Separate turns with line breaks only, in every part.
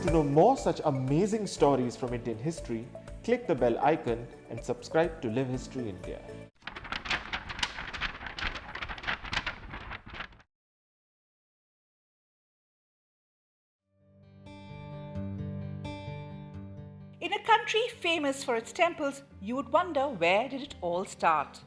to know more such amazing stories from Indian history, click the bell icon and subscribe to Live History India.
In a country famous for its temples, you would wonder, where did it all start?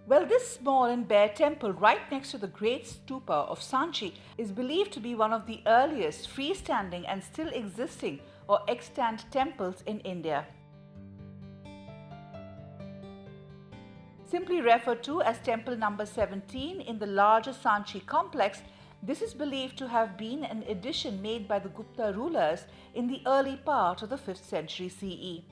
Well, this small and bare temple right next to the great stupa of Sanchi is believed to be one of the earliest freestanding and still existing or extant temples in India. Simply referred to as temple number 17 in the larger Sanchi complex, this is believed to have been an addition made by the Gupta rulers in the early part of the 5th century CE.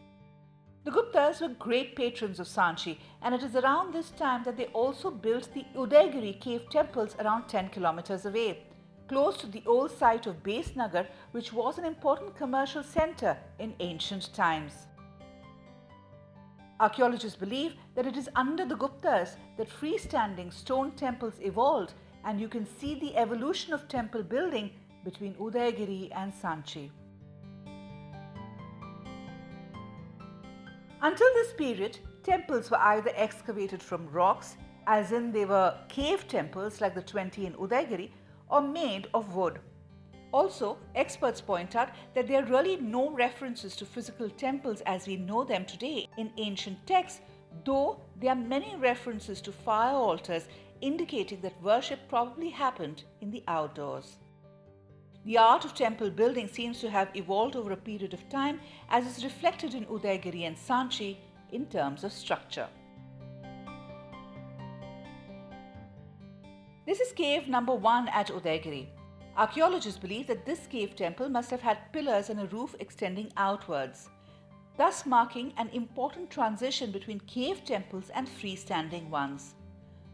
The Guptas were great patrons of Sanchi, and it is around this time that they also built the Udaygiri cave temples around 10 kilometers away, close to the old site of Besnagar, which was an important commercial center in ancient times. Archaeologists believe that it is under the Guptas that freestanding stone temples evolved, and you can see the evolution of temple building between Udaygiri and Sanchi. Until this period, temples were either excavated from rocks, as in they were cave temples like the 20 in Udaygiri, or made of wood. Also, experts point out that there are really no references to physical temples as we know them today in ancient texts, though there are many references to fire altars indicating that worship probably happened in the outdoors. The art of temple building seems to have evolved over a period of time, as is reflected in Udaygiri and Sanchi in terms of structure. This is cave number 1 at Udaygiri. Archaeologists believe that this cave temple must have had pillars and a roof extending outwards, thus marking an important transition between cave temples and freestanding ones.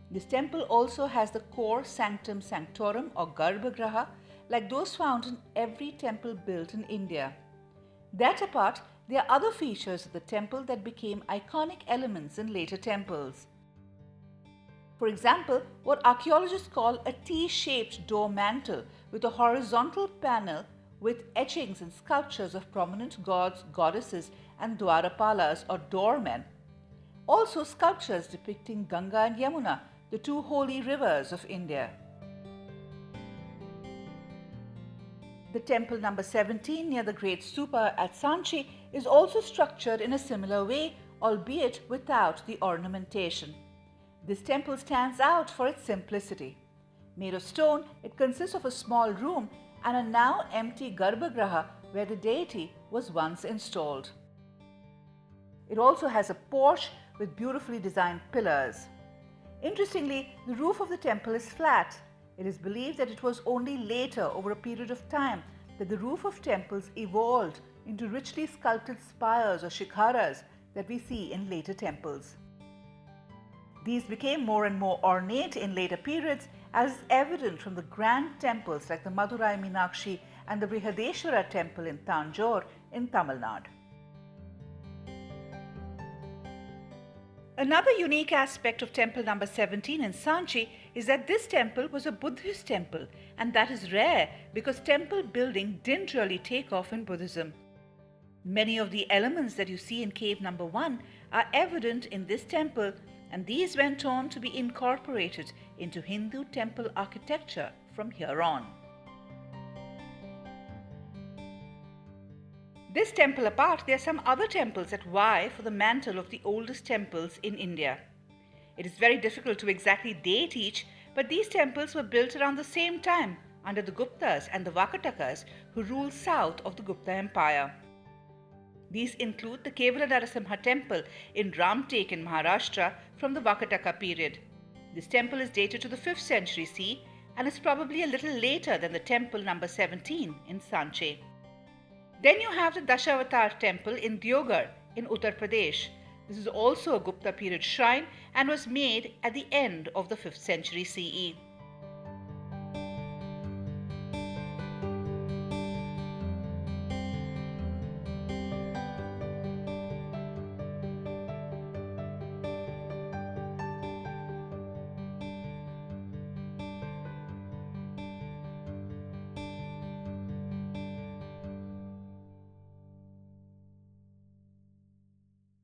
This temple also has the core sanctum sanctorum or Garbhagriha, like those found in every temple built in India. That apart, there are other features of the temple that became iconic elements in later temples. For example, what archaeologists call a T-shaped door mantle with a horizontal panel with etchings and sculptures of prominent gods, goddesses and dwarapalas or doormen. Also sculptures depicting Ganga and Yamuna, the two holy rivers of India. The temple number 17 near the great stupa at Sanchi is also structured in a similar way, albeit without the ornamentation. This temple stands out for its simplicity. Made of stone, it consists of a small room and a now empty Garbhagriha where the deity was once installed. It also has a porch with beautifully designed pillars. Interestingly, the roof of the temple is flat. It is believed that it was only later, over a period of time, that the roof of temples evolved into richly sculpted spires or shikharas that we see in later temples. These became more and more ornate in later periods, as is evident from the grand temples like the Madurai Meenakshi and the Brihadeshwara temple in Tanjore in Tamil Nadu. Another unique aspect of temple number 17 in Sanchi is that this temple was a Buddhist temple, and that is rare because temple building didn't really take off in Buddhism. Many of the elements that you see in cave number 1 are evident in this temple, and these went on to be incorporated into Hindu temple architecture from here on. This temple apart, there are some other temples that vie for the mantle of the oldest temples in India. It is very difficult to exactly date each, but these temples were built around the same time under the Guptas and the Vakatakas who ruled south of the Gupta Empire. These include the Kevala Narasimha temple in Ramtek in Maharashtra from the Vakataka period. This temple is dated to the 5th century CE and is probably a little later than the temple number 17 in Sanchi. Then you have the Dashavatar temple in Deoghar in Uttar Pradesh. This is also a Gupta period shrine and was made at the end of the 5th century CE.